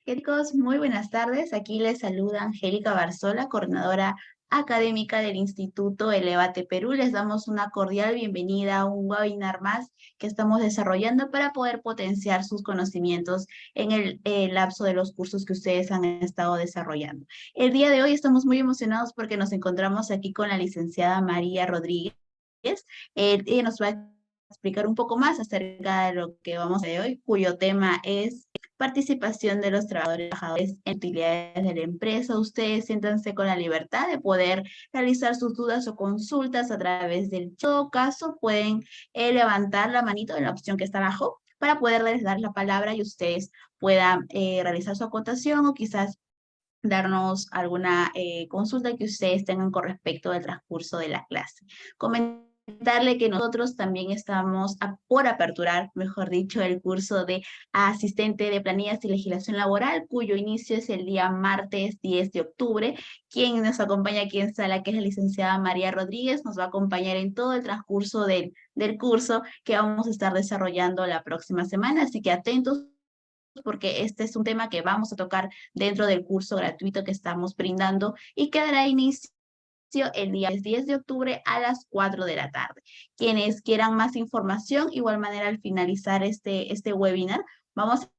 Chicos, muy buenas tardes. Aquí les saluda Angélica Barzola, coordinadora académica del Instituto Elevate Perú. Les damos una cordial bienvenida a un webinar más que estamos desarrollando para poder potenciar sus conocimientos en el lapso de los cursos que ustedes han estado desarrollando. El día de hoy estamos muy emocionados porque nos encontramos aquí con la licenciada María Rodríguez. Ella nos va a explicar un poco más acerca de lo que vamos a ver hoy, cuyo tema es participación de los trabajadores en utilidades de la empresa. Ustedes siéntanse con la libertad de poder realizar sus dudas o consultas a través del chat. En todo caso, pueden levantar la manito en la opción que está abajo para poderles dar la palabra y ustedes puedan realizar su acotación o quizás darnos alguna consulta que ustedes tengan con respecto al transcurso de la clase. Comentarle que nosotros también estamos por aperturar, mejor dicho, el curso de asistente de planillas y legislación laboral, cuyo inicio es el día martes 10 de octubre. Quien nos acompaña aquí en sala, que es la licenciada María Rodríguez, nos va a acompañar en todo el transcurso del curso que vamos a estar desarrollando la próxima semana, así que atentos porque este es un tema que vamos a tocar dentro del curso gratuito que estamos brindando y que dará inicio el día 10 de octubre a las 4 de la tarde. Quienes quieran más información, igual manera al finalizar este webinar, vamos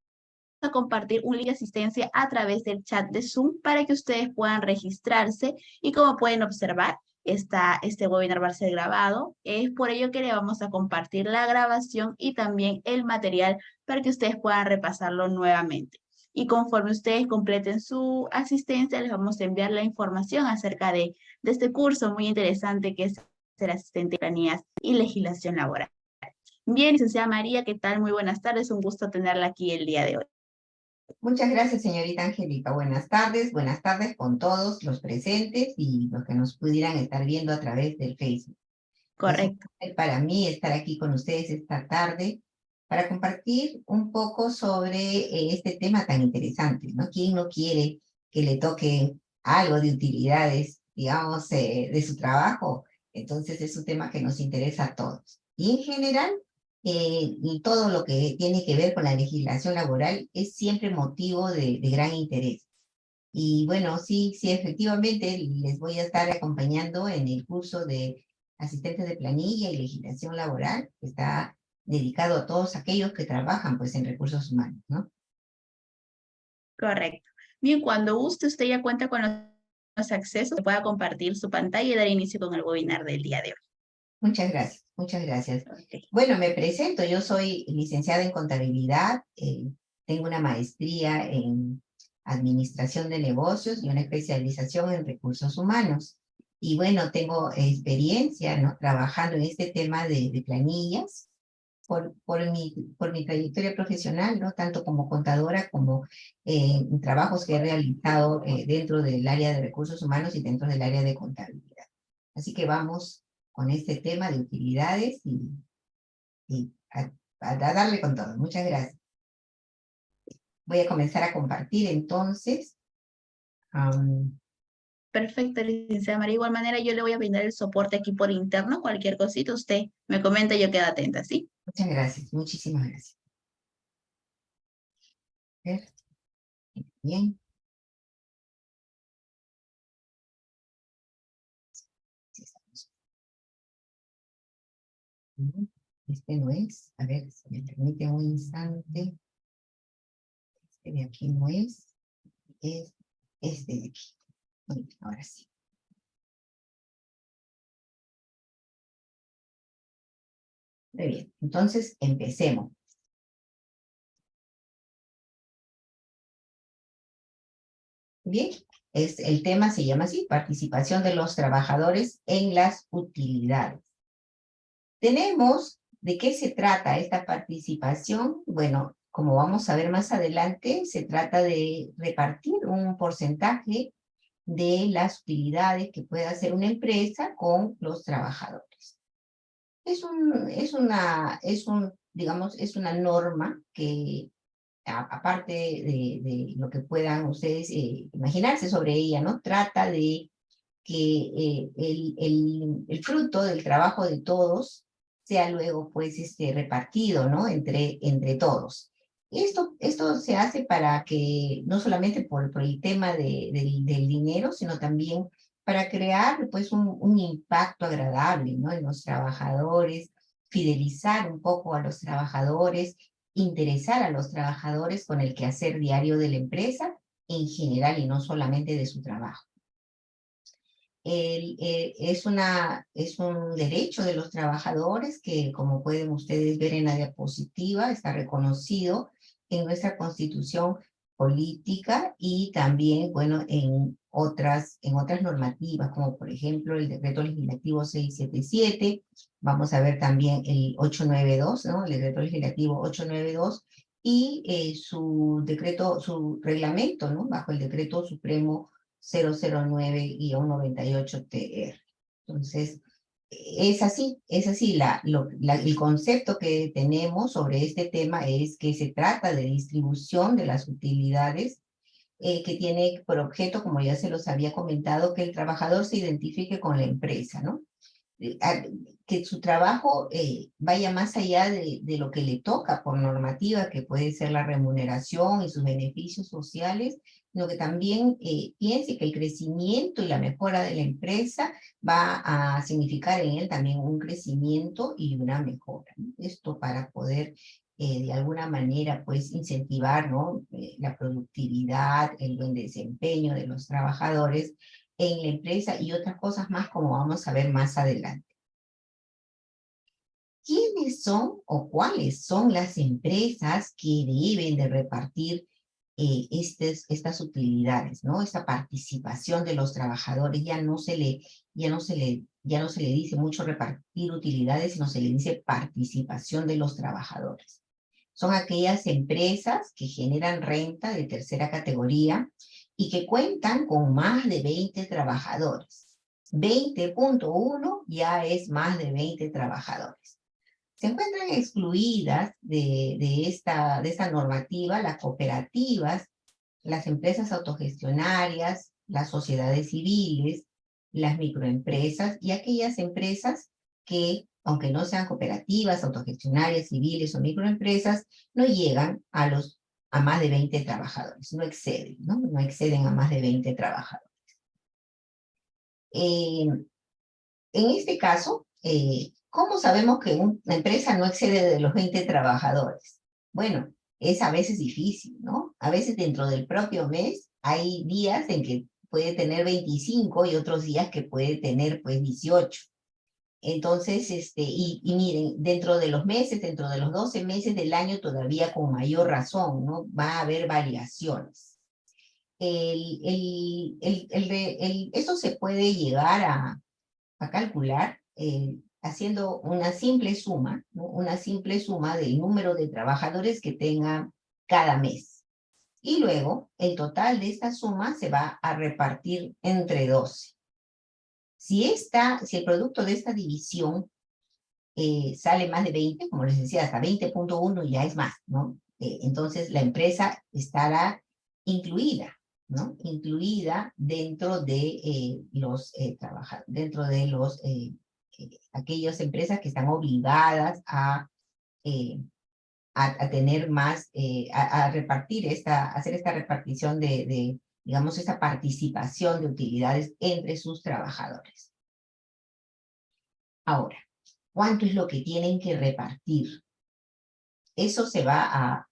a compartir un link de asistencia a través del chat de Zoom para que ustedes puedan registrarse y como pueden observar, este webinar va a ser grabado. Es por ello que le vamos a compartir la grabación y también el material para que ustedes puedan repasarlo nuevamente. Y conforme ustedes completen su asistencia, les vamos a enviar la información acerca de este curso muy interesante que es ser asistente de planías y legislación laboral. Bien, licenciada María, ¿qué tal? Muy buenas tardes, un gusto tenerla aquí el día de hoy. Muchas gracias, señorita Angélica. Buenas tardes con todos los presentes y los que nos pudieran estar viendo a través del Facebook. Es un Correcto. placer para mí estar aquí con ustedes esta tarde para compartir un poco sobre este tema tan interesante, ¿no? ¿Quién no quiere que le toque algo de utilidades, digamos, de su trabajo? Entonces es un tema que nos interesa a todos. Y en general, y todo lo que tiene que ver con la legislación laboral es siempre motivo de gran interés. Y bueno, sí, efectivamente les voy a estar acompañando en el curso de asistentes de planilla y legislación laboral, que está dedicado a todos aquellos que trabajan pues en recursos humanos, ¿no? Correcto. Bien, cuando guste, usted ya cuenta con los accesos, pueda compartir su pantalla y dar inicio con el webinar del día de hoy. Muchas gracias, muchas gracias. Ok. Bueno, me presento, yo soy licenciada en contabilidad, tengo una maestría en administración de negocios y una especialización en recursos humanos. Y bueno, tengo experiencia, ¿no? Trabajando en este tema de planillas por mi trayectoria profesional, ¿no? Tanto como contadora como trabajos que he realizado dentro del área de recursos humanos y dentro del área de contabilidad. Así que vamos con este tema de utilidades y a darle con todo. Muchas gracias. Voy a comenzar a compartir entonces. am, Perfecto, licenciada María. Igual manera, yo le voy a brindar el soporte aquí por interno. Cualquier cosita, usted me comenta y yo quedo atenta, ¿sí? Muchas gracias, muchísimas gracias. A ver, bien. Sí, estamos. Bien. Este no es. A ver, si me permite un instante. Este de aquí no es este de aquí. Bueno, ahora sí. Muy bien, entonces empecemos. Bien, el tema se llama así, participación de los trabajadores en las utilidades. Tenemos, ¿de qué se trata esta participación? Bueno, como vamos a ver más adelante, se trata de repartir un porcentaje de las utilidades que pueda hacer una empresa con los trabajadores. Digamos, es una norma que, aparte de lo que puedan ustedes imaginarse sobre ella, ¿no? Trata de que el fruto del trabajo de todos sea luego, pues, repartido, ¿no? Entre todos. Esto se hace para que, no solamente por el tema del dinero, sino también para crear pues un impacto agradable, ¿no? En los trabajadores, fidelizar un poco a los trabajadores, interesar a los trabajadores con el quehacer diario de la empresa en general y no solamente de su trabajo. Es un derecho de los trabajadores que, como pueden ustedes ver en la diapositiva, está reconocido en nuestra Constitución política y también, bueno, en otras normativas, como por ejemplo el Decreto Legislativo 677, vamos a ver también el 892, ¿no? El Decreto Legislativo 892 y su reglamento, ¿no? Bajo el Decreto Supremo 009-98-TR. Entonces, es así, el concepto que tenemos sobre este tema es que se trata de distribución de las utilidades que tiene por objeto, como ya se los había comentado, que el trabajador se identifique con la empresa, ¿no? Que su trabajo vaya más allá de lo que le toca por normativa, que puede ser la remuneración y sus beneficios sociales, sino que también piense que el crecimiento y la mejora de la empresa va a significar en él también un crecimiento y una mejora, ¿no? Esto para poder de alguna manera pues incentivar, ¿no? La productividad, el buen desempeño de los trabajadores en la empresa y otras cosas más como vamos a ver más adelante. ¿Quiénes son o cuáles son las empresas que deben de repartir estas utilidades, ¿no? Esta participación de los trabajadores? Ya no se le dice mucho repartir utilidades, sino se le dice participación de los trabajadores. Son aquellas empresas que generan renta de tercera categoría y que cuentan con más de 20 trabajadores. 20.1 ya es más de 20 trabajadores. Se encuentran excluidas de esta normativa las cooperativas, las empresas autogestionarias, las sociedades civiles, las microempresas y aquellas empresas que, aunque no sean cooperativas, autogestionarias, civiles o microempresas, no llegan a más de 20 trabajadores, no exceden, ¿no? No exceden a más de 20 trabajadores. En este caso, ¿cómo sabemos que una empresa no excede de los 20 trabajadores? Bueno, es a veces difícil, ¿no? A veces dentro del propio mes hay días en que puede tener 25 y otros días que puede tener pues 18. Entonces, y miren, dentro de los meses, dentro de los 12 meses del año todavía con mayor razón, ¿no? Va a haber variaciones. Esto se puede llegar a calcular haciendo una simple suma, ¿no? Una simple suma del número de trabajadores que tenga cada mes. Y luego, el total de esta suma se va a repartir entre 12. Si el producto de esta división sale más de 20, como les decía, hasta 20.1 ya es más, ¿no? Entonces, la empresa estará incluida, ¿no? Incluida dentro de los trabajadores, dentro de aquellas empresas que están obligadas a tener más, a repartir hacer esta repartición digamos, esta participación de utilidades entre sus trabajadores. Ahora, ¿cuánto es lo que tienen que repartir? Eso se va a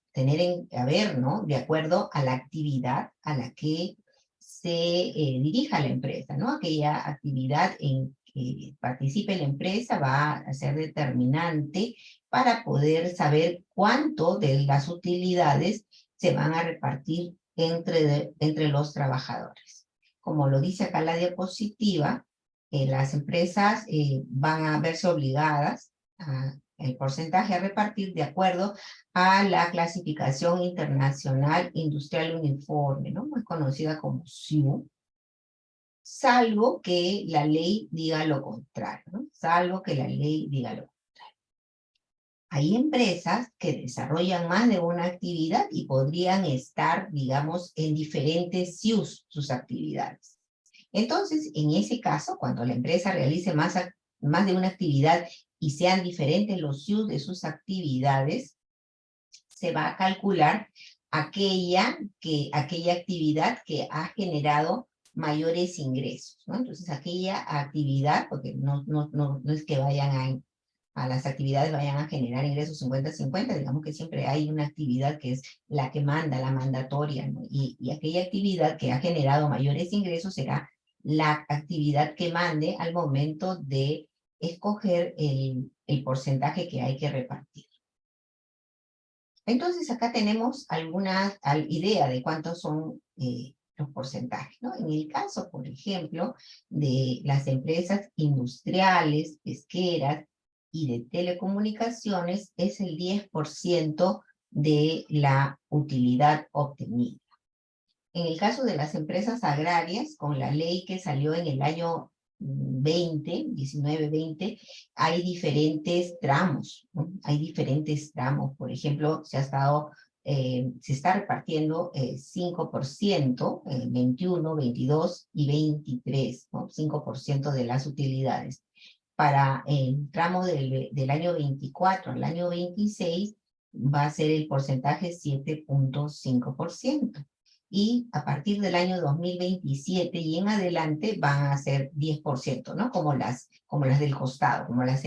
ver, ¿no? De acuerdo a la actividad a la que se dirija la empresa, ¿no? Aquella actividad en que participe la empresa va a ser determinante para poder saber cuánto de las utilidades se van a repartir entre los trabajadores. Como lo dice acá la diapositiva, las empresas van a verse obligadas a el porcentaje a repartir de acuerdo a la clasificación internacional industrial uniforme, ¿no? Muy conocida como SIU, salvo que la ley diga lo contrario, ¿no? Salvo que la ley diga lo contrario. Hay empresas que desarrollan más de una actividad y podrían estar, digamos, en diferentes SIUs sus actividades. Entonces, en ese caso, cuando la empresa realice más de una actividad y sean diferentes los SIUs de sus actividades, se va a calcular aquella actividad que ha generado mayores ingresos, ¿no? Entonces, aquella actividad, porque no es que vayan a las actividades vayan a generar ingresos 50-50, digamos que siempre hay una actividad que es la que manda, la mandatoria, ¿no? Y aquella actividad que ha generado mayores ingresos será la actividad que mande al momento de escoger el porcentaje que hay que repartir. Entonces acá tenemos alguna idea de cuántos son los porcentajes, ¿no? En el caso, por ejemplo, de las empresas industriales, pesqueras y de telecomunicaciones, es el 10% de la utilidad obtenida. En el caso de las empresas agrarias, con la ley que salió en el año 19-20, hay diferentes tramos, ¿no? Hay diferentes tramos. Por ejemplo, se está repartiendo 5%, 21, 22 y 23, ¿no? 5% de las utilidades. Para el tramo del año 24 al año 26 va a ser el porcentaje 7.5%. Y a partir del año 2027 y en adelante van a ser 10%, ¿no? Como las del costado, como las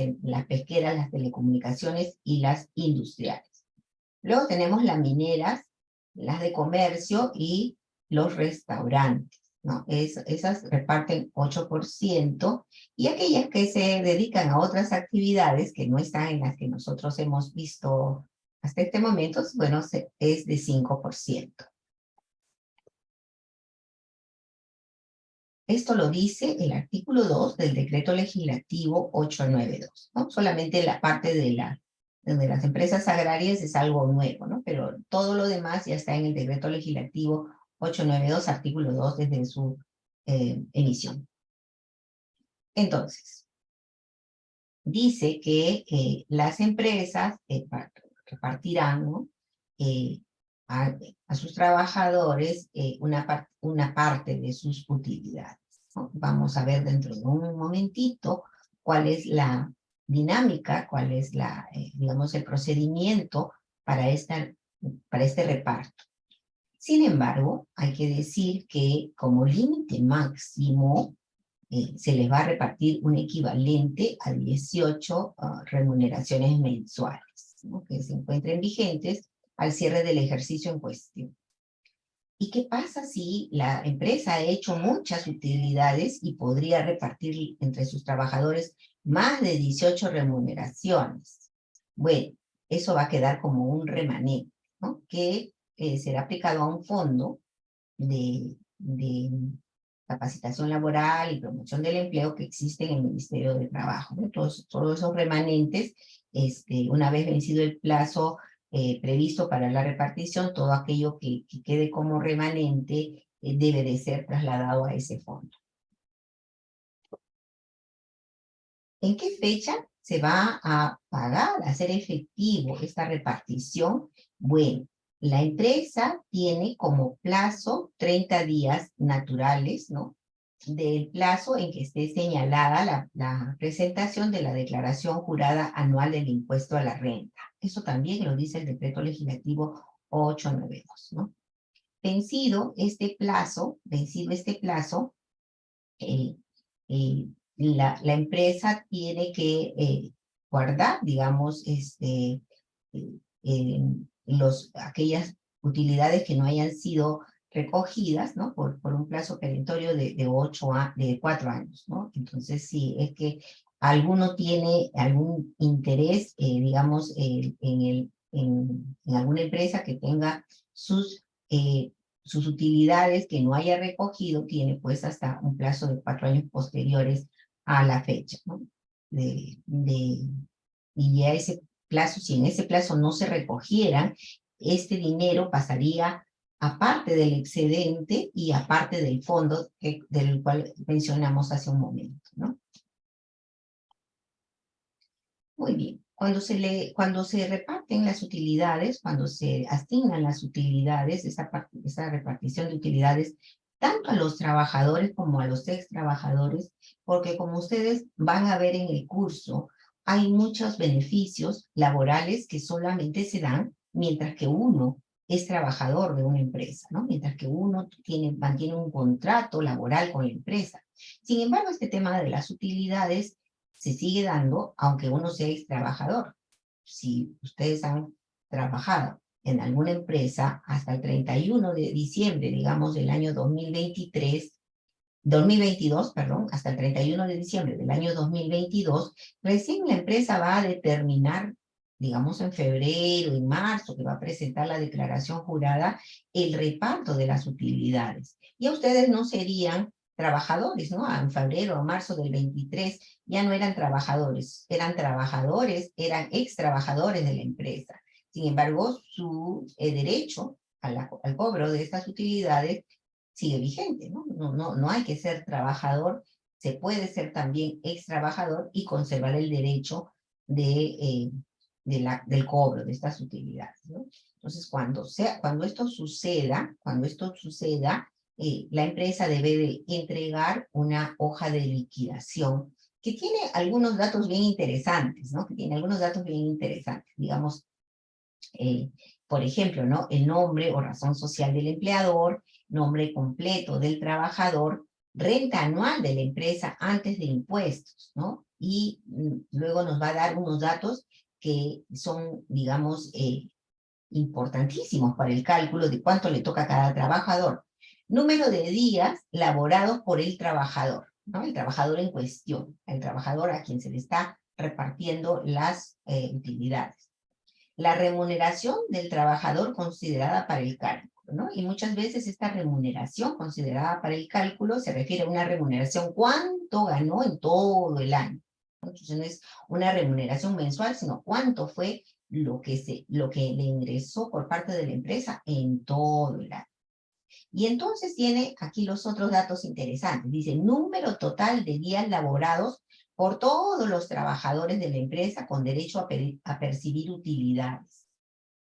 pesqueras, las telecomunicaciones y las industriales. Luego tenemos las mineras, las de comercio y los restaurantes, ¿no? Esas reparten 8%, y aquellas que se dedican a otras actividades que no están en las que nosotros hemos visto hasta este momento, bueno, es de 5%. Esto lo dice el artículo 2 del decreto legislativo 892, ¿no? Solamente la parte de las empresas agrarias es algo nuevo, ¿no? Pero todo lo demás ya está en el decreto legislativo 892, artículo 2, desde su emisión. Entonces, dice que las empresas repartirán, ¿no? A sus trabajadores una parte de sus utilidades, ¿no? Vamos a ver dentro de un momentito cuál es la dinámica, cuál es digamos, el procedimiento para este reparto. Sin embargo, hay que decir que como límite máximo se les va a repartir un equivalente a 18 remuneraciones mensuales, ¿no? Que se encuentren vigentes al cierre del ejercicio en cuestión. ¿Y qué pasa si la empresa ha hecho muchas utilidades y podría repartir entre sus trabajadores más de 18 remuneraciones? Bueno, eso va a quedar como un remanente, ¿no? Que será aplicado a un fondo de capacitación laboral y promoción del empleo que existe en el Ministerio de Trabajo, ¿no? Todos esos remanentes, una vez vencido el plazo previsto para la repartición, todo aquello que quede como remanente debe de ser trasladado a ese fondo. ¿En qué fecha se va a pagar, a hacer efectivo esta repartición? Bueno, la empresa tiene como plazo 30 días naturales, ¿no? Del plazo en que esté señalada la presentación de la declaración jurada anual del impuesto a la renta. Eso también lo dice el decreto legislativo 892, ¿no? Vencido este plazo, la empresa tiene que guardar, digamos, aquellas utilidades que no hayan sido recogidas, ¿no? Por un plazo perentorio de 4 años, ¿no? Entonces, si es que alguno tiene algún interés, digamos, en alguna empresa que tenga sus utilidades que no haya recogido, tiene pues hasta un plazo de 4 años posteriores a la fecha, ¿no? Y ya ese plazo, si en ese plazo no se recogiera, este dinero pasaría aparte del excedente y aparte del fondo del cual mencionamos hace un momento, ¿no? Muy bien. Cuando se reparten las utilidades, cuando se asignan las utilidades, esa repartición de utilidades, tanto a los trabajadores como a los ex trabajadores, porque como ustedes van a ver en el curso, hay muchos beneficios laborales que solamente se dan mientras que uno es trabajador de una empresa, ¿no? Mientras que uno mantiene un contrato laboral con la empresa. Sin embargo, este tema de las utilidades se sigue dando aunque uno sea ex trabajador. Si ustedes han trabajado en alguna empresa hasta el 31 de diciembre, digamos, del año 2022, perdón, hasta el 31 de diciembre del año 2022, recién la empresa va a determinar, digamos en febrero y marzo, que va a presentar la declaración jurada, el reparto de las utilidades. Y ustedes no serían trabajadores, ¿no? En febrero o marzo del 23 ya no eran trabajadores, eran ex trabajadores de la empresa. Sin embargo, su derecho al cobro de estas utilidades sigue vigente, ¿no? No hay que ser trabajador, se puede ser también ex trabajador y conservar el derecho del cobro de estas utilidades, ¿no? Entonces, cuando esto suceda, la empresa debe de entregar una hoja de liquidación que tiene algunos datos bien interesantes, ¿no? Que tiene algunos datos bien interesantes, digamos, por ejemplo, ¿no? El nombre o razón social del empleador, nombre completo del trabajador, renta anual de la empresa antes de impuestos, ¿no? Y luego nos va a dar unos datos que son, digamos, importantísimos para el cálculo de cuánto le toca a cada trabajador. Número de días laborados por el trabajador, ¿no? El trabajador en cuestión, el trabajador a quien se le está repartiendo las utilidades. La remuneración del trabajador considerada para el cálculo, ¿no? Y muchas veces esta remuneración considerada para el cálculo se refiere a una remuneración cuánto ganó en todo el año. Entonces no es una remuneración mensual, sino cuánto fue lo que le ingresó por parte de la empresa en todo el año. Y entonces tiene aquí los otros datos interesantes. Dice, número total de días laborados por todos los trabajadores de la empresa con derecho a percibir utilidades.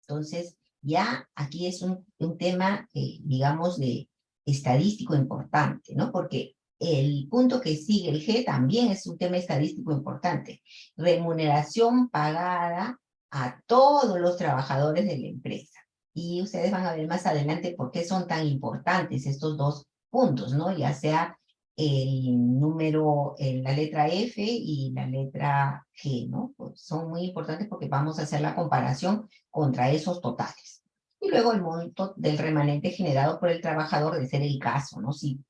Entonces, ya aquí es un tema, digamos, de estadístico importante, ¿no? Porque el punto que sigue el G también es un tema estadístico importante. Remuneración pagada a todos los trabajadores de la empresa. Y ustedes van a ver más adelante por qué son tan importantes estos dos puntos, ¿no? Ya sea el número, la letra F y la letra G, ¿no? Pues son muy importantes porque vamos a hacer la comparación contra esos totales. Y luego el monto del remanente generado por el trabajador, de ser el caso, ¿no? Si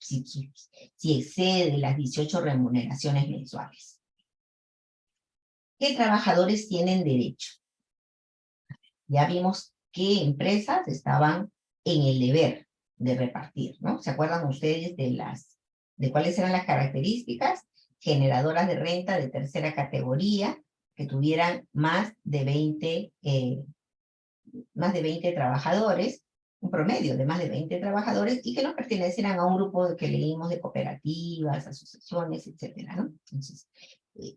excede las 18 remuneraciones mensuales. ¿Qué trabajadores tienen derecho? Ya vimos qué empresas estaban en el deber de repartir, ¿no? ¿Se acuerdan ustedes de cuáles eran las características? Generadoras de renta de tercera categoría, que tuvieran más de 20 trabajadores, un promedio de más de 20 trabajadores, y que no pertenecieran a un grupo que leímos de cooperativas, asociaciones, etcétera, ¿no? Entonces,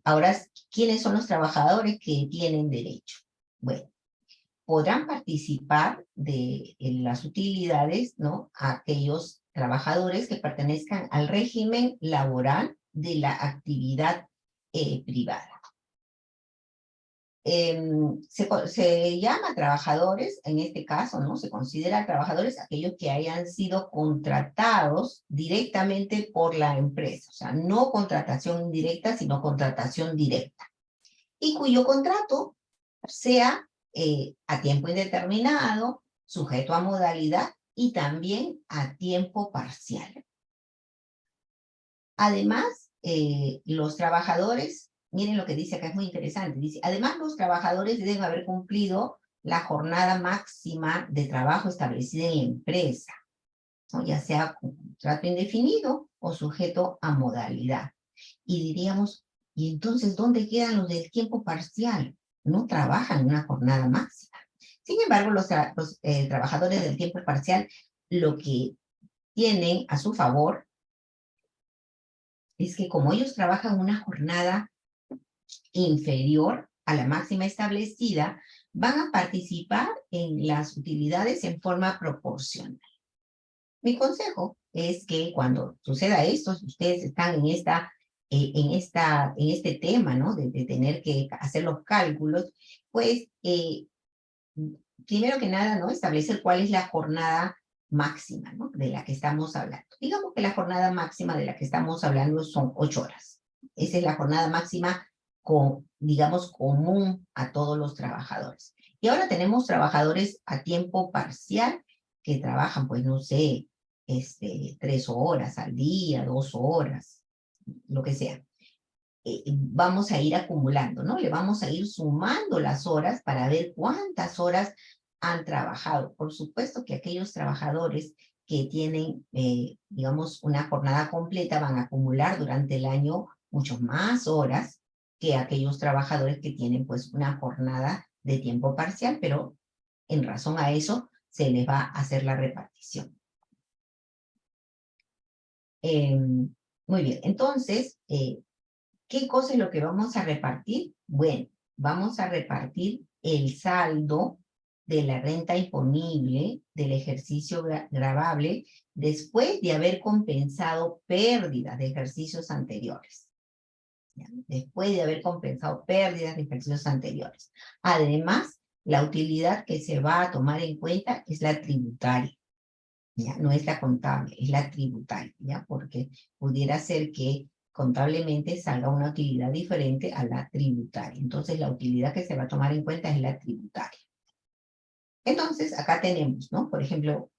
ahora, ¿quiénes son los trabajadores que tienen derecho? Bueno, podrán participar de las utilidades, ¿no? A aquellos trabajadores que pertenezcan al régimen laboral de la actividad privada. Se llama trabajadores, en este caso, ¿no? Se considera trabajadores aquellos que hayan sido contratados directamente por la empresa, o sea, no contratación indirecta, sino contratación directa, y cuyo contrato sea a tiempo indeterminado, sujeto a modalidad y también a tiempo parcial. Además, los trabajadores, miren lo que dice acá, es muy interesante, dice, además los trabajadores deben haber cumplido la jornada máxima de trabajo establecida en la empresa, ¿no? Ya sea con contrato indefinido o sujeto a modalidad. Y diríamos, ¿y entonces dónde quedan los del tiempo parcial? No trabajan en una jornada máxima. Sin embargo, los trabajadores del tiempo parcial lo que tienen a su favor es que como ellos trabajan una jornada inferior a la máxima establecida, van a participar en las utilidades en forma proporcional. Mi consejo es que cuando suceda esto, si ustedes están en este tema, ¿no? De tener que hacer los cálculos, pues primero que nada, ¿no? Establecer cuál es la jornada máxima, ¿no? De la que estamos hablando. Digamos que la jornada máxima de la que estamos hablando son 8 horas. Esa es la jornada máxima, digamos, común a todos los trabajadores. Y ahora tenemos trabajadores a tiempo parcial que trabajan, pues, no sé, 3 horas al día, 2 horas, lo que sea. Vamos a ir acumulando, ¿no? Le vamos a ir sumando las horas para ver cuántas horas han trabajado. Por supuesto que aquellos trabajadores que tienen, digamos, una jornada completa van a acumular durante el año mucho más horas que aquellos trabajadores que tienen, pues, una jornada de tiempo parcial, pero en razón a eso se les va a hacer la repartición. Muy bien, entonces, ¿qué cosa es lo que vamos a repartir? Bueno, vamos a repartir el saldo de la renta imponible del ejercicio gravable después de haber compensado pérdidas de ejercicios anteriores. ¿Ya? Después de haber compensado pérdidas de ejercicios anteriores. Además, la utilidad que se va a tomar en cuenta es la tributaria. ¿Ya? No es la contable, es la tributaria, ¿ya? Porque pudiera ser que contablemente salga una utilidad diferente a la tributaria. Entonces, la utilidad que se va a tomar en cuenta es la tributaria. Entonces, acá tenemos, ¿no? Por ejemplo,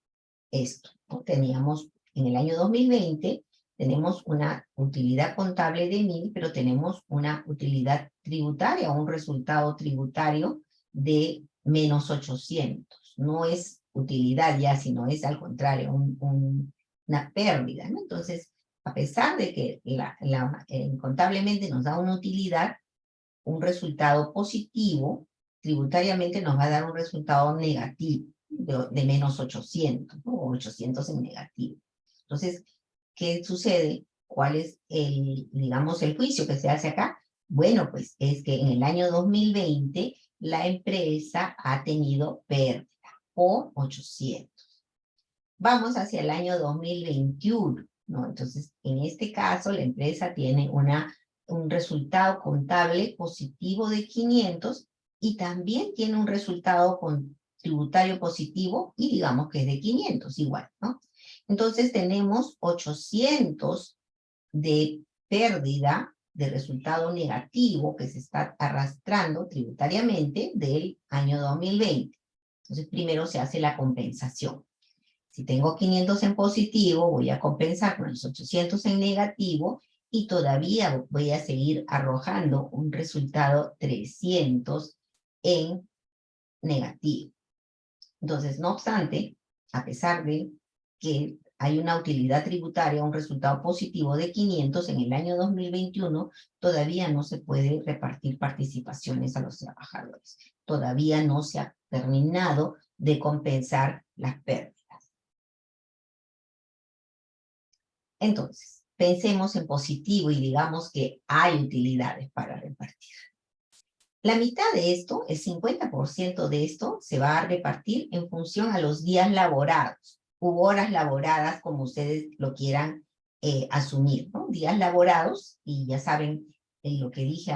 esto, ¿no? Teníamos en el año 2020, tenemos una utilidad contable de 1.000, pero tenemos una utilidad tributaria, un resultado tributario de menos 800. No es utilidad ya, sino es al contrario, una pérdida, ¿no? Entonces, a pesar de que contablemente nos da una utilidad, un resultado positivo, tributariamente nos va a dar un resultado negativo de menos 800, ¿no? 800 en negativo. Entonces, ¿qué sucede? ¿Cuál es digamos, el juicio que se hace acá? Bueno, pues es que en el año 2020 la empresa ha tenido pérdida por 800. Vamos hacia el año 2021, ¿no? Entonces, en este caso, la empresa tiene un resultado contable positivo de 500 y también tiene un resultado tributario positivo y digamos que es de 500 igual, ¿no? Entonces tenemos 800 de pérdida de resultado negativo que se está arrastrando tributariamente del año 2020. Entonces primero se hace la compensación. Si tengo 500 en positivo, voy a compensar con los 800 en negativo y todavía voy a seguir arrojando un resultado 300 en negativo. Entonces, no obstante, a pesar de que hay una utilidad tributaria, un resultado positivo de 500 en el año 2021, todavía no se puede repartir participaciones a los trabajadores. Todavía no se ha terminado de compensar las pérdidas. Entonces, pensemos en positivo y digamos que hay utilidades para repartir. La mitad de esto, el 50% de esto, se va a repartir en función a los días laborados, u horas laboradas, como ustedes lo quieran asumir, ¿no? Días laborados, y ya saben lo que dije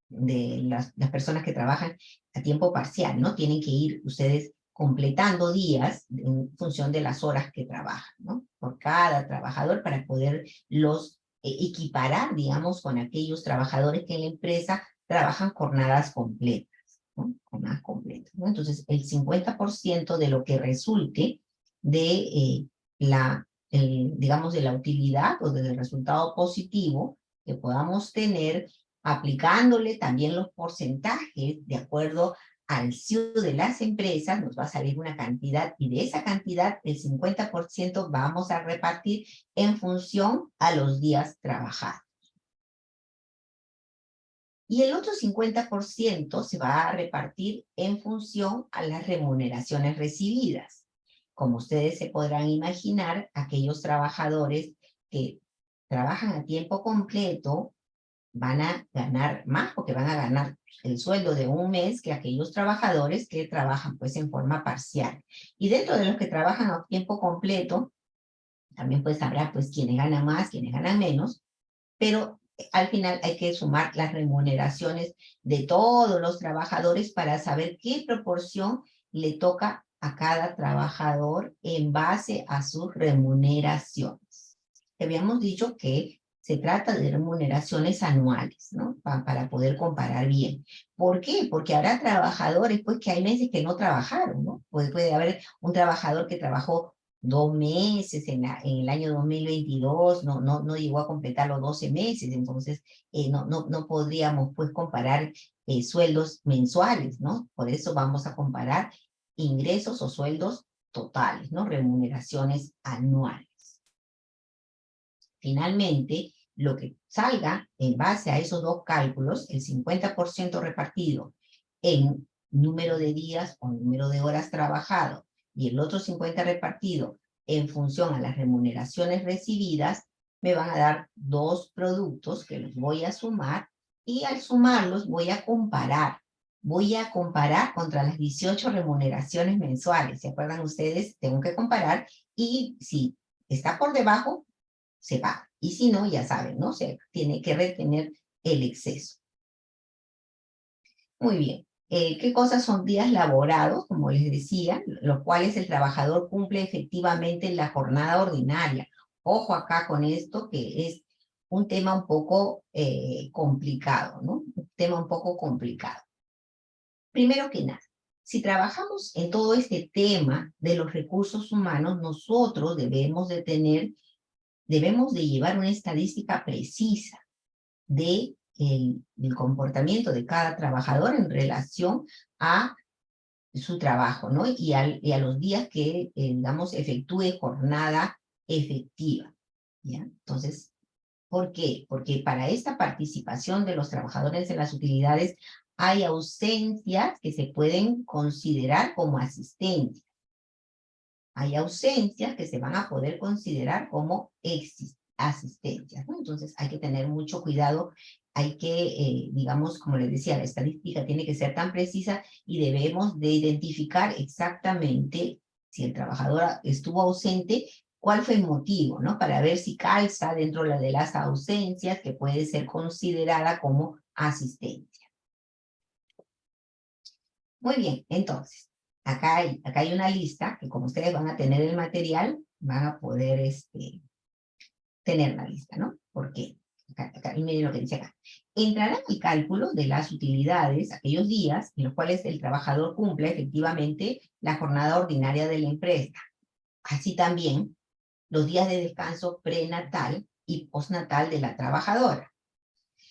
de las personas que trabajan a tiempo parcial, ¿no? Tienen que ir ustedes completando días en función de las horas que trabajan, ¿no? Por cada trabajador para poderlos equiparar, digamos, con aquellos trabajadores que en la empresa trabajan jornadas completas, ¿no? Jornadas completas, ¿no? Entonces, el 50% de lo que resulte de digamos, de la utilidad o del resultado positivo que podamos tener, aplicándole también los porcentajes de acuerdo al CIU de las empresas, nos va a salir una cantidad, y de esa cantidad, el 50% vamos a repartir en función a los días trabajados. Y el otro 50% se va a repartir en función a las remuneraciones recibidas. Como ustedes se podrán imaginar, aquellos trabajadores que trabajan a tiempo completo van a ganar más, porque van a ganar el sueldo de un mes que aquellos trabajadores que trabajan pues en forma parcial. Y dentro de los que trabajan a tiempo completo, también pues habrá pues quienes ganan más, quienes ganan menos, pero al final hay que sumar las remuneraciones de todos los trabajadores para saber qué proporción le toca a cada trabajador en base a sus remuneraciones. Habíamos dicho que se trata de remuneraciones anuales, ¿no? Para poder comparar bien. ¿Por qué? Porque habrá trabajadores, pues, que hay meses que no trabajaron, ¿no? Puede haber un trabajador que trabajó 2 meses en el año 2022, no llegó a completar los 12 meses, entonces no podríamos, pues, comparar sueldos mensuales, ¿no? Por eso vamos a comparar ingresos o sueldos totales, ¿no? Remuneraciones anuales. Finalmente, lo que salga en base a esos dos cálculos, el 50% repartido en número de días o número de horas trabajado y el otro 50% repartido en función a las remuneraciones recibidas, me van a dar dos productos que los voy a sumar y al sumarlos voy a comparar. Voy a comparar contra las 18 remuneraciones mensuales. ¿Se acuerdan ustedes? Tengo que comparar y si está por debajo, se paga. Y si no, ya saben, ¿no? Se tiene que retener el exceso. Muy bien. ¿Qué cosas son días laborados? Como les decía, los cuales el trabajador cumple efectivamente en la jornada ordinaria. Ojo acá con esto, que es un tema un poco complicado, ¿no? Un tema un poco complicado. Primero que nada, si trabajamos en todo este tema de los recursos humanos, nosotros debemos de llevar una estadística precisa de el comportamiento de cada trabajador en relación a su trabajo, ¿no? Y a los días que, digamos, efectúe jornada efectiva, ¿ya? Entonces, ¿por qué? Porque para esta participación de los trabajadores en las utilidades hay ausencias que se pueden considerar como asistencias. Hay ausencias que se van a poder considerar como asistencias, ¿no? Entonces hay que tener mucho cuidado, hay que, digamos, como les decía, la estadística tiene que ser tan precisa y debemos de identificar exactamente si el trabajador estuvo ausente, cuál fue el motivo, ¿no? Para ver si calza dentro de las ausencias que puede ser considerada como asistencia. Muy bien, entonces, acá hay una lista que como ustedes van a tener el material, van a poder tener la lista, ¿no? ¿Por qué? Y miren lo que dice acá. Entrará en el cálculo de las utilidades aquellos días en los cuales el trabajador cumple efectivamente la jornada ordinaria de la empresa. Así también los días de descanso prenatal y postnatal de la trabajadora.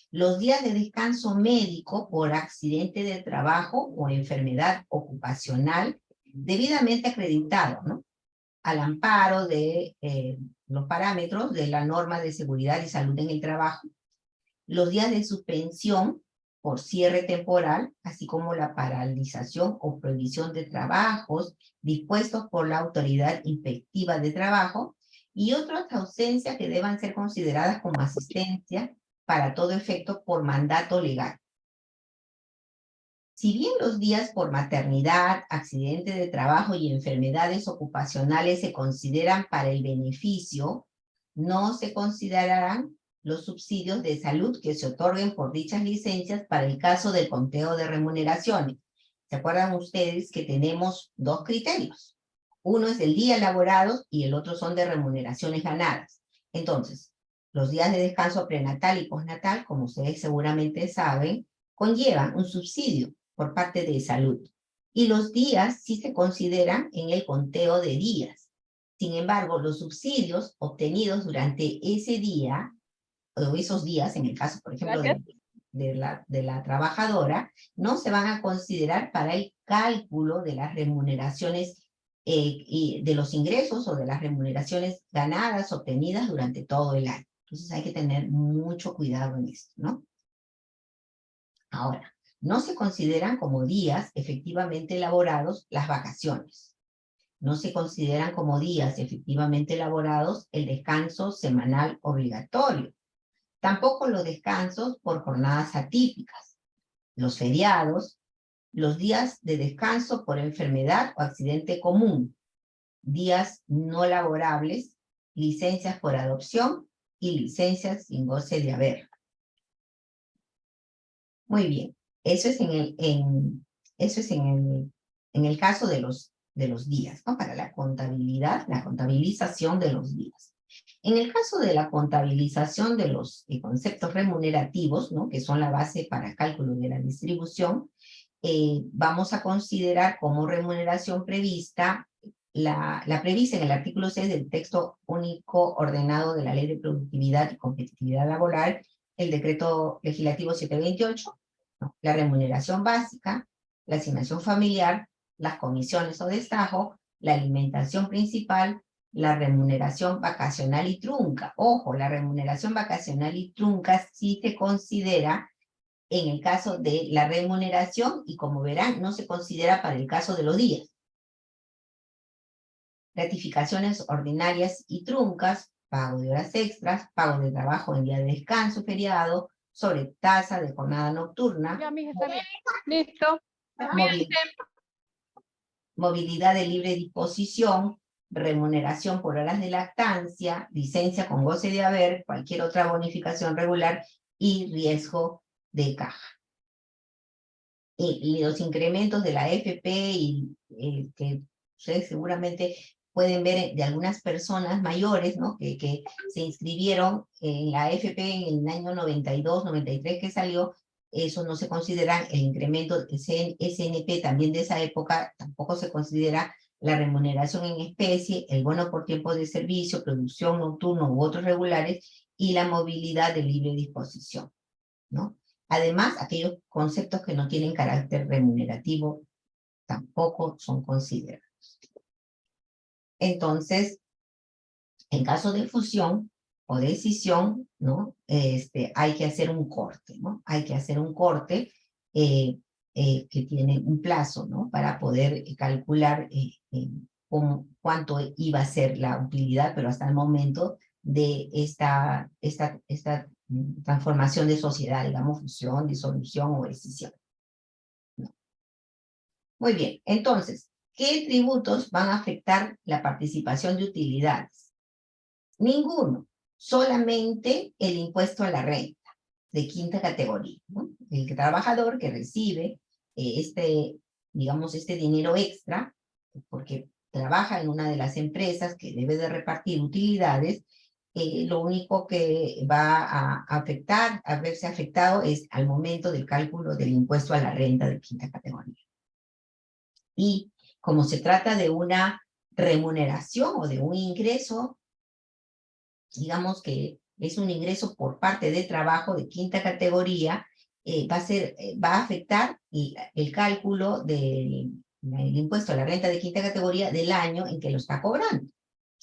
Los días de descanso médico por accidente de trabajo o enfermedad ocupacional debidamente acreditado, ¿no? Al amparo de los parámetros de la norma de seguridad y salud en el trabajo. Los días de suspensión por cierre temporal, así como la paralización o prohibición de trabajos dispuestos por la autoridad inspectiva de trabajo y otras ausencias que deban ser consideradas como asistencia para todo efecto por mandato legal. Si bien los días por maternidad, accidente de trabajo y enfermedades ocupacionales se consideran para el beneficio, no se considerarán los subsidios de salud que se otorguen por dichas licencias para el caso del conteo de remuneraciones. ¿Se acuerdan ustedes que tenemos dos criterios? Uno es el día laborado y el otro son de remuneraciones ganadas. Entonces, los días de descanso prenatal y postnatal, como ustedes seguramente saben, conllevan un subsidio por parte de salud. Y los días sí se consideran en el conteo de días. Sin embargo, los subsidios obtenidos durante ese día, o esos días, en el caso, por ejemplo, de la trabajadora, no se van a considerar para el cálculo de las remuneraciones y de los ingresos o de las remuneraciones ganadas, obtenidas durante todo el año. Entonces hay que tener mucho cuidado en esto, ¿no? Ahora, no se consideran como días efectivamente elaborados las vacaciones. No se consideran como días efectivamente elaborados el descanso semanal obligatorio. Tampoco los descansos por jornadas atípicas, los feriados, los días de descanso por enfermedad o accidente común, días no laborables, licencias por adopción y licencias sin goce de haber. Muy bien. Eso es en el caso de los días, ¿no? Para la contabilidad, la contabilización de los días. En el caso de la contabilización de los conceptos remunerativos, ¿no? Que son la base para cálculo de la distribución, vamos a considerar como remuneración prevista la prevista en el artículo 6 del texto único ordenado de la Ley de Productividad y Competitividad Laboral, el decreto legislativo 728, ¿no? La remuneración básica, la asignación familiar, las comisiones o destajo, la alimentación principal, la remuneración vacacional y trunca. Ojo, la remuneración vacacional y trunca sí se considera en el caso de la remuneración y, como verán, no se considera para el caso de los días. Gratificaciones ordinarias y truncas, pago de horas extras, pago de trabajo en día de descanso, feriado, sobre tasa de jornada nocturna. Ya, mija, está bien. Listo. Movilidad de libre disposición, remuneración por horas de lactancia, licencia con goce de haber, cualquier otra bonificación regular y riesgo de caja. Y los incrementos de la AFP que ustedes seguramente pueden ver de algunas personas mayores, ¿no? que se inscribieron en la AFP en el año 92, 93 que salió. Eso no se considera el incremento SNP también de esa época, tampoco se considera la remuneración en especie, el bono por tiempo de servicio, producción nocturno u otros regulares, y la movilidad de libre disposición, ¿no? Además, aquellos conceptos que no tienen carácter remunerativo tampoco son considerados. Entonces, en caso de fusión o de escisión, ¿no? Hay que hacer un corte, ¿no? Hay que hacer un corte que tiene un plazo, ¿no? Para poder calcular cuánto iba a ser la utilidad, pero hasta el momento de esta transformación de sociedad, digamos, fusión, disolución o escisión. ¿No? Muy bien, entonces, ¿qué tributos van a afectar la participación de utilidades? Ninguno, solamente el impuesto a la renta de quinta categoría, ¿no? El trabajador que recibe digamos, este dinero extra, porque trabaja en una de las empresas que debe de repartir utilidades, lo único que va a verse afectado es al momento del cálculo del impuesto a la renta de quinta categoría. Y como se trata de una remuneración o de un ingreso, digamos que es un ingreso por parte de trabajo de quinta categoría, va a afectar el cálculo del impuesto a la renta de quinta categoría del año en que lo está cobrando.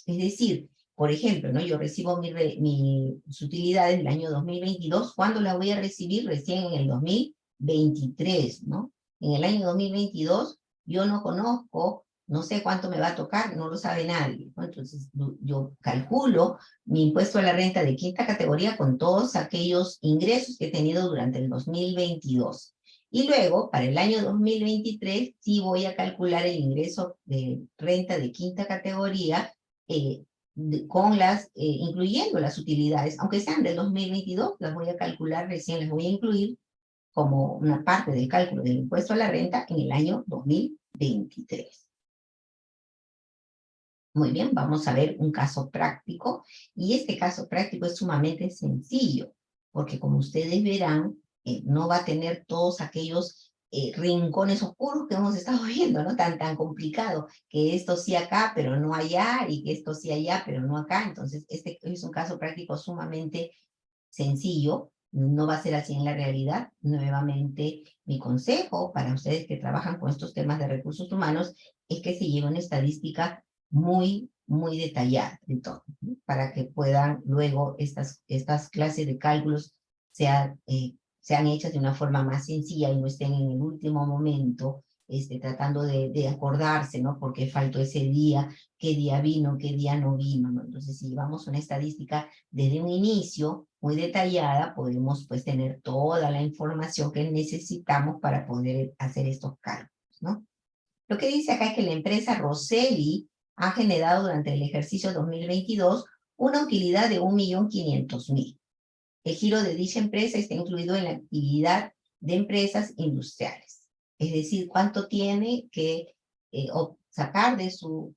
Es decir, por ejemplo, ¿no? Yo recibo mis utilidades del año 2022, ¿cuándo las voy a recibir? Recién en el 2023, ¿no? En el año 2022 yo no conozco, no sé cuánto me va a tocar, no lo sabe nadie, ¿no? Entonces yo calculo mi impuesto a la renta de quinta categoría con todos aquellos ingresos que he tenido durante el 2022. Y luego, para el año 2023, sí voy a calcular el ingreso de renta de quinta categoría incluyendo las utilidades, aunque sean del 2022, las voy a calcular, recién las voy a incluir como una parte del cálculo del impuesto a la renta en el año 2023. Muy bien, vamos a ver un caso práctico, y este caso práctico es sumamente sencillo, porque como ustedes verán, no va a tener todos aquellos rincones oscuros que hemos estado viendo, ¿no? Tan complicado, que esto sí acá, pero no allá, y que esto sí allá, pero no acá. Entonces, este es un caso práctico sumamente sencillo, no va a ser así en la realidad. Nuevamente, mi consejo para ustedes que trabajan con estos temas de recursos humanos es que se lleve una estadística muy detallada de todo, ¿no? Para que puedan luego estas clases de cálculos sean hechas de una forma más sencilla y no estén en el último momento tratando de acordarse, ¿no? Porque faltó ese día, qué día vino, qué día no vino, ¿no? Entonces, si llevamos una estadística desde un inicio muy detallada, podemos pues tener toda la información que necesitamos para poder hacer estos cálculos, ¿no? Lo que dice acá es que la empresa Rosselli ha generado durante el ejercicio 2022 una utilidad de 1.500.000. El giro de dicha empresa está incluido en la actividad de empresas industriales. Es decir, cuánto tiene que o sacar de su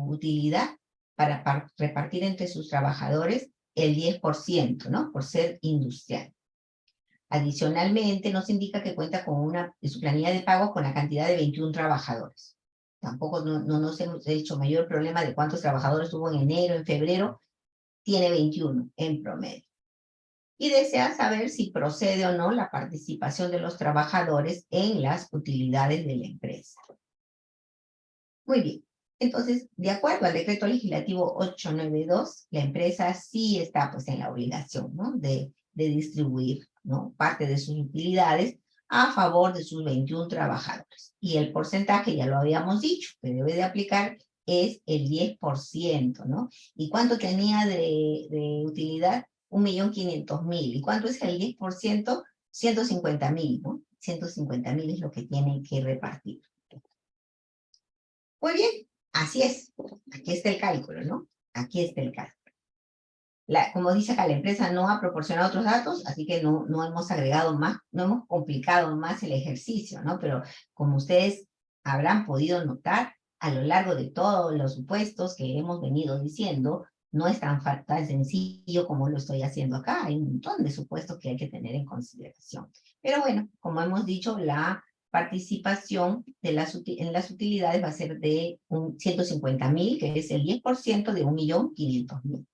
utilidad para repartir entre sus trabajadores el 10%, ¿no? Por ser industrial. Adicionalmente, nos indica que cuenta con su planilla de pagos con la cantidad de 21 trabajadores. Tampoco no nos hemos hecho mayor problema de cuántos trabajadores hubo en enero, en febrero. Tiene 21 en promedio. Y desea saber si procede o no la participación de los trabajadores en las utilidades de la empresa. Muy bien. Entonces, de acuerdo al decreto legislativo 892, la empresa sí está pues en la obligación, ¿no? de distribuir, ¿no? parte de sus utilidades a favor de sus 21 trabajadores. Y el porcentaje, ya lo habíamos dicho, que debe de aplicar es el 10%, ¿no? ¿Y cuánto tenía de utilidad? 1.500.000. ¿Y cuánto es el 10%? 150.000, ¿no? 150.000 es lo que tienen que repartir. Muy bien, así es. Aquí está el cálculo, ¿no? Aquí está el cálculo. Como dice acá, la empresa no ha proporcionado otros datos, así que no hemos agregado más, no hemos complicado más el ejercicio, ¿no? Pero como ustedes habrán podido notar, a lo largo de todos los supuestos que hemos venido diciendo, no es tan sencillo como lo estoy haciendo acá. Hay un montón de supuestos que hay que tener en consideración. Pero bueno, como hemos dicho, la participación en las utilidades va a ser de 150.000, que es el 10% de 1.500.000.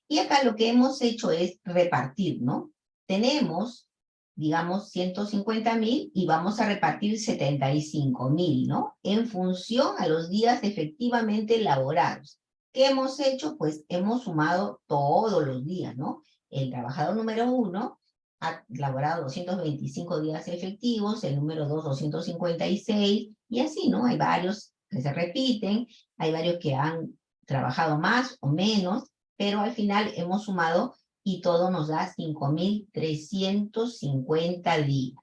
Y acá lo que hemos hecho es repartir, ¿no? Tenemos, digamos, 150.000 y vamos a repartir 75.000, ¿no? En función a los días efectivamente laborados. ¿Qué hemos hecho? Pues hemos sumado todos los días, ¿no? El trabajador número 1 ha laborado 225 días efectivos, el número 2, 256, y así, ¿no? Hay varios que se repiten, hay varios que han trabajado más o menos, pero al final hemos sumado y todo nos da 5.350 días.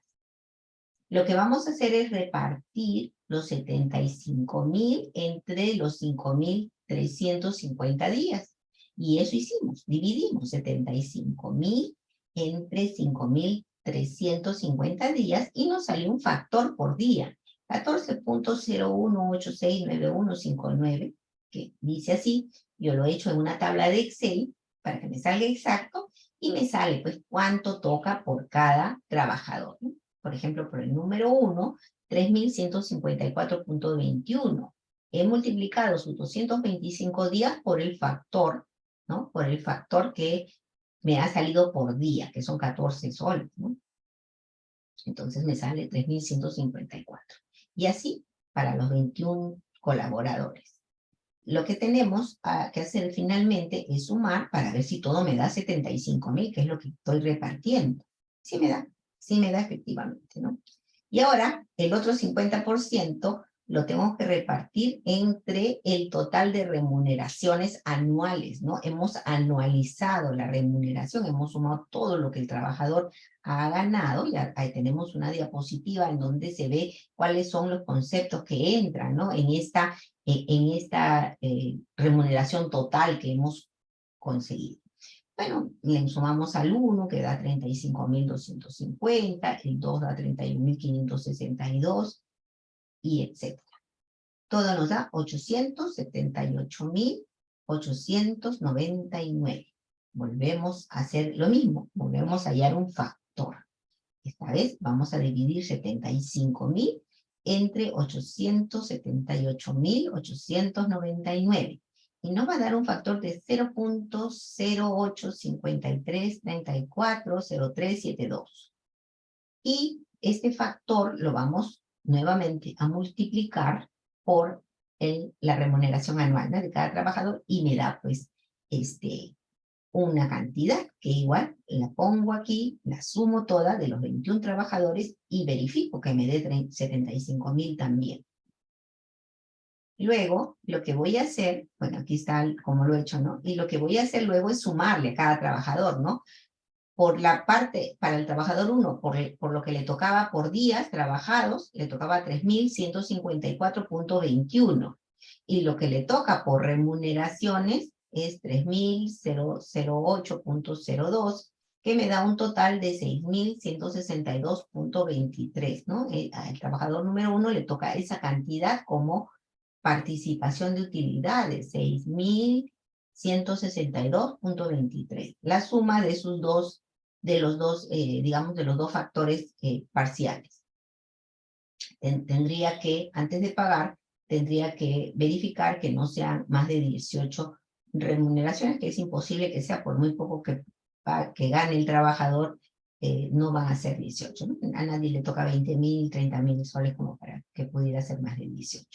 Lo que vamos a hacer es repartir los 75.000 entre los 5.350 días. Y eso hicimos, dividimos 75.000 entre 5.350 días y nos salió un factor por día, 14.01869159, que dice así. Yo lo he hecho en una tabla de Excel para que me salga exacto y me sale pues cuánto toca por cada trabajador, ¿no? Por ejemplo, por el número 1, 3.154.21. He multiplicado sus 225 días por el factor, ¿no? Por el factor que me ha salido por día, que son 14 soles, ¿no? Entonces me sale 3.154. Y así para los 21 colaboradores. Lo que tenemos que hacer finalmente es sumar para ver si todo me da 75.000, que es lo que estoy repartiendo. Sí me da efectivamente, ¿no? Y ahora, el otro 50% lo tengo que repartir entre el total de remuneraciones anuales, ¿no? Hemos anualizado la remuneración, hemos sumado todo lo que el trabajador ha ganado, y ahí tenemos una diapositiva en donde se ve cuáles son los conceptos que entran, ¿no? En esta remuneración total que hemos conseguido. Bueno, le sumamos al 1, que da 35.250, el 2 da 31.562, y etc. Todo nos da 878.899. Volvemos a hacer lo mismo, volvemos a hallar un factor. Esta vez vamos a dividir 75.000 entre 878.899. Y nos va a dar un factor de 0.0853340372. Y este factor lo vamos nuevamente a multiplicar por la remuneración anual, ¿no? de cada trabajador, y me da pues una cantidad que igual la pongo aquí, la sumo toda de los 21 trabajadores y verifico que me dé 75.000 también. Luego, lo que voy a hacer, bueno, aquí está como lo he hecho, ¿no? Y lo que voy a hacer luego es sumarle a cada trabajador, ¿no? Por la parte, para el trabajador 1, por lo que le tocaba por días trabajados, le tocaba 3.154.21. Y lo que le toca por remuneraciones es 3.008.02, que me da un total de 6.162.23, ¿no? Al trabajador número 1 le toca esa cantidad como participación de utilidades, 6.162.23. La suma de sus dos, digamos, de los dos factores parciales. Tendría que, antes de pagar, tendría que verificar que no sean más de 18 remuneraciones, que es imposible que sea por muy poco que gane el trabajador, no van a ser 18, ¿no? A nadie le toca 20.000, 30.000 soles como para que pudiera ser más de 18.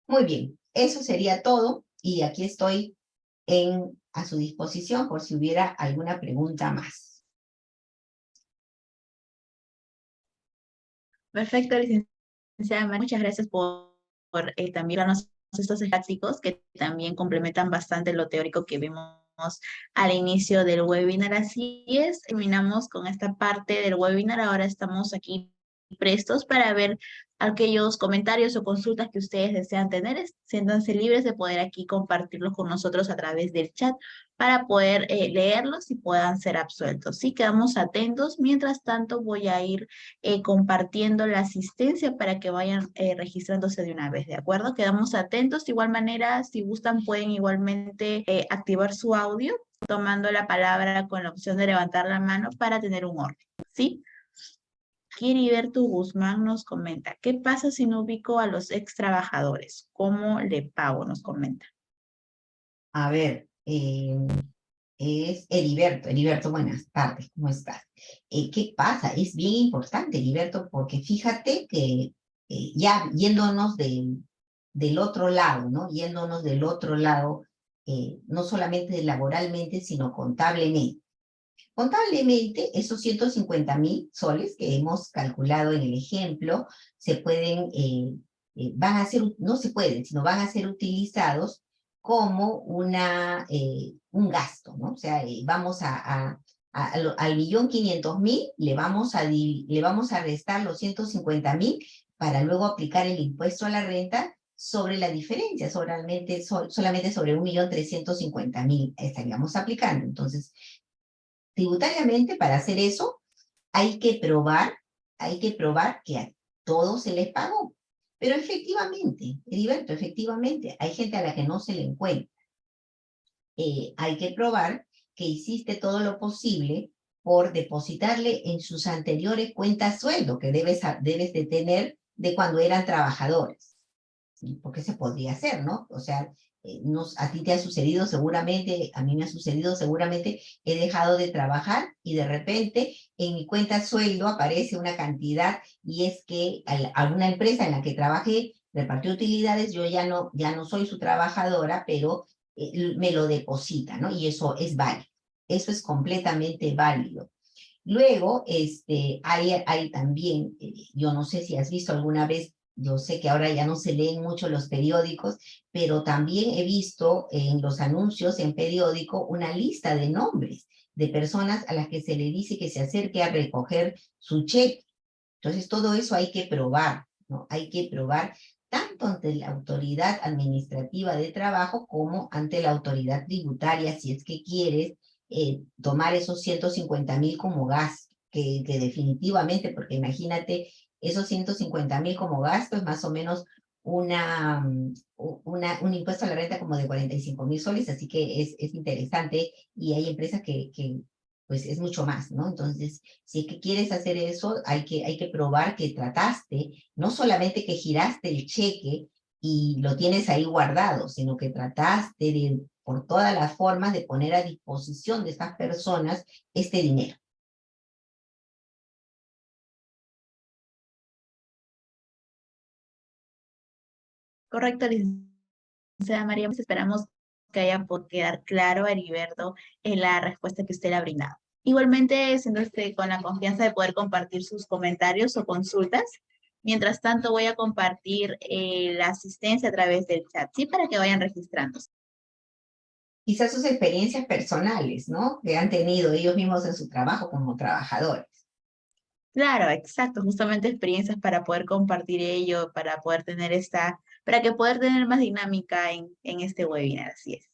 Muy bien, eso sería todo y aquí estoy a su disposición por si hubiera alguna pregunta más. Perfecto, licenciada María. Muchas gracias por también darnos estos prácticos que también complementan bastante lo teórico que vimos al inicio del webinar. Así es, terminamos con esta parte del webinar. Ahora estamos aquí prestos para ver aquellos comentarios o consultas que ustedes desean tener. Siéntanse libres de poder aquí compartirlos con nosotros a través del chat para poder leerlos y puedan ser absueltos. Sí, quedamos atentos. Mientras tanto, voy a ir compartiendo la asistencia para que vayan registrándose de una vez, ¿de acuerdo? Quedamos atentos. De igual manera, si gustan, pueden igualmente activar su audio tomando la palabra con la opción de levantar la mano para tener un orden, ¿sí? Heriberto Guzmán nos comenta, ¿qué pasa si no ubico a los ex trabajadores? ¿Cómo le pago? Nos comenta. A ver, es Heriberto. Heriberto, buenas tardes, ¿cómo estás? ¿Qué pasa? Es bien importante, Heriberto, porque fíjate que ya yéndonos del otro lado, ¿no? Yéndonos del otro lado, no solamente laboralmente, sino contablemente. Contablemente, esos 150.000 soles que hemos calculado en el ejemplo, se pueden, van a ser, no se pueden, sino van a ser utilizados como un gasto, ¿no? O sea, vamos al 1.500.000, le vamos a restar los 150.000 para luego aplicar el impuesto a la renta sobre la diferencia, solamente sobre 1.350.000 estaríamos aplicando. Entonces, tributariamente, para hacer eso, hay que probar que a todos se les pagó. Pero efectivamente, Heriberto, efectivamente, hay gente a la que no se le encuentra. Hay que probar que hiciste todo lo posible por depositarle en sus anteriores cuentas sueldo que debes de tener de cuando eran trabajadores. Porque se podría hacer, ¿no? O sea, a ti te ha sucedido seguramente, a mí me ha sucedido seguramente, he dejado de trabajar y de repente en mi cuenta sueldo aparece una cantidad y es que alguna empresa en la que trabajé repartió utilidades, yo ya no soy su trabajadora, pero me lo deposita, ¿no? Y eso es válido, eso es completamente válido. Luego, hay también, yo no sé si has visto alguna vez, yo sé que ahora ya no se leen mucho los periódicos, pero también he visto en los anuncios en periódico una lista de nombres de personas a las que se le dice que se acerque a recoger su cheque. Entonces, todo eso hay que probar, ¿no? Hay que probar tanto ante la autoridad administrativa de trabajo como ante la autoridad tributaria, si es que quieres tomar esos 150.000 como gasto, que definitivamente, porque imagínate, esos 150.000 como gasto es más o menos un impuesto a la renta como de 45.000 soles, así que es interesante y hay empresas que pues es mucho más, ¿no? Entonces, si es que quieres hacer eso, hay que probar que trataste, no solamente que giraste el cheque y lo tienes ahí guardado, sino que trataste por todas las formas de poner a disposición de estas personas este dinero. Correcto, licenciada María. Pues esperamos que haya podido quedar claro a Heriberto en la respuesta que usted le ha brindado. Igualmente, siéntose con la confianza de poder compartir sus comentarios o consultas. Mientras tanto, voy a compartir la asistencia a través del chat, ¿sí? Para que vayan registrándose. Quizás sus experiencias personales, ¿no? Que han tenido ellos mismos en su trabajo como trabajadores. Claro, exacto, justamente experiencias para poder compartir ello, para poder tener para que poder tener más dinámica en este webinar, así es.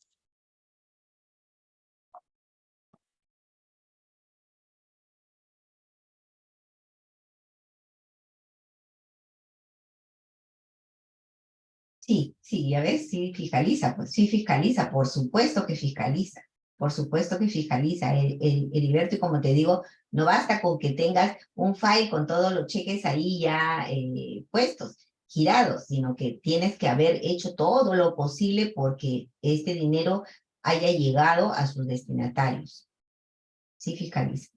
Sí, sí, ya ves, sí fiscaliza, pues sí fiscaliza, por supuesto que fiscaliza, por supuesto que fiscaliza. Heriberto, y como te digo, no basta con que tengas un file con todos los cheques ahí ya puestos, girados, sino que tienes que haber hecho todo lo posible porque este dinero haya llegado a sus destinatarios. Sí fiscaliza.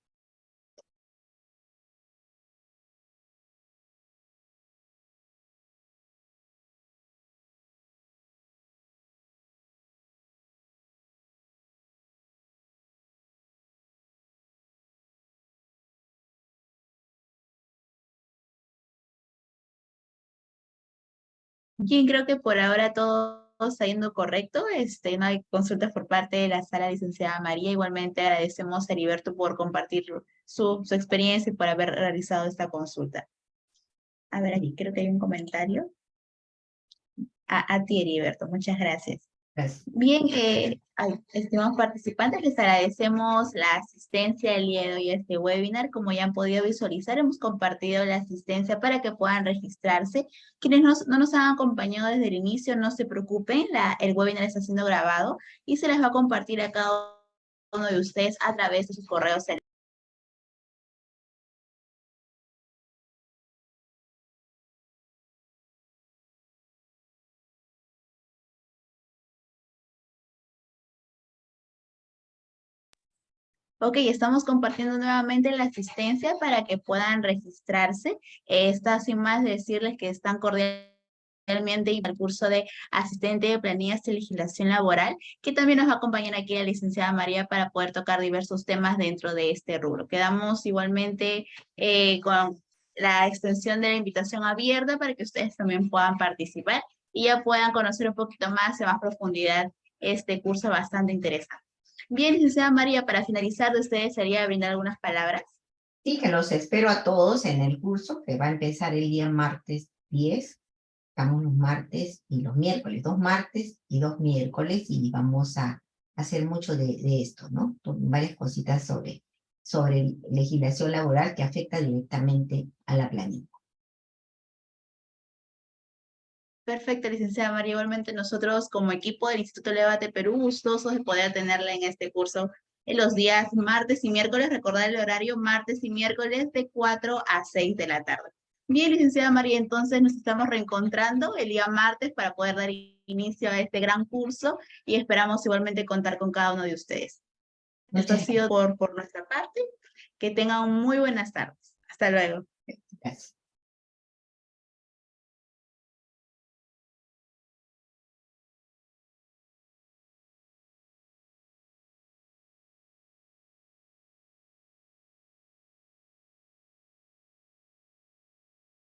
Bien, creo que por ahora todo está yendo correcto. No hay consultas por parte de la sala licenciada María. Igualmente agradecemos a Heriberto por compartir su experiencia y por haber realizado esta consulta. A ver, aquí creo que hay un comentario. A ti, Heriberto, muchas gracias. Gracias. Bien, estimados participantes, les agradecemos la asistencia el día de hoy a este webinar. Como ya han podido visualizar, hemos compartido la asistencia para que puedan registrarse. Quienes no nos han acompañado desde el inicio, no se preocupen, el webinar está siendo grabado y se les va a compartir a cada uno de ustedes a través de sus correos electrónicos. Ok, estamos compartiendo nuevamente la asistencia para que puedan registrarse. Está sin más decirles que están cordialmente y al curso de asistente de planillas de legislación laboral, que también nos va a acompañar aquí la licenciada María para poder tocar diversos temas dentro de este rubro. Quedamos igualmente con la extensión de la invitación abierta para que ustedes también puedan participar y ya puedan conocer un poquito más, en más profundidad, este curso bastante interesante. Bien, licenciada María, para finalizar, ¿de ustedes sería brindar algunas palabras? Sí, que los espero a todos en el curso que va a empezar el día martes 10. Estamos los martes y los miércoles, 2 martes y 2 miércoles, y vamos a hacer mucho de esto, ¿no? Varias cositas sobre legislación laboral que afecta directamente a la planilla. Perfecto, licenciada María. Igualmente nosotros como equipo del Instituto Levate Perú, gustosos de poder tenerla en este curso en los días martes y miércoles. Recordar el horario martes y miércoles de 4 a 6 de la tarde. Bien, licenciada María, entonces nos estamos reencontrando el día martes para poder dar inicio a este gran curso y esperamos igualmente contar con cada uno de ustedes. Esto ha sido por nuestra parte. Que tengan muy buenas tardes. Hasta luego. Gracias.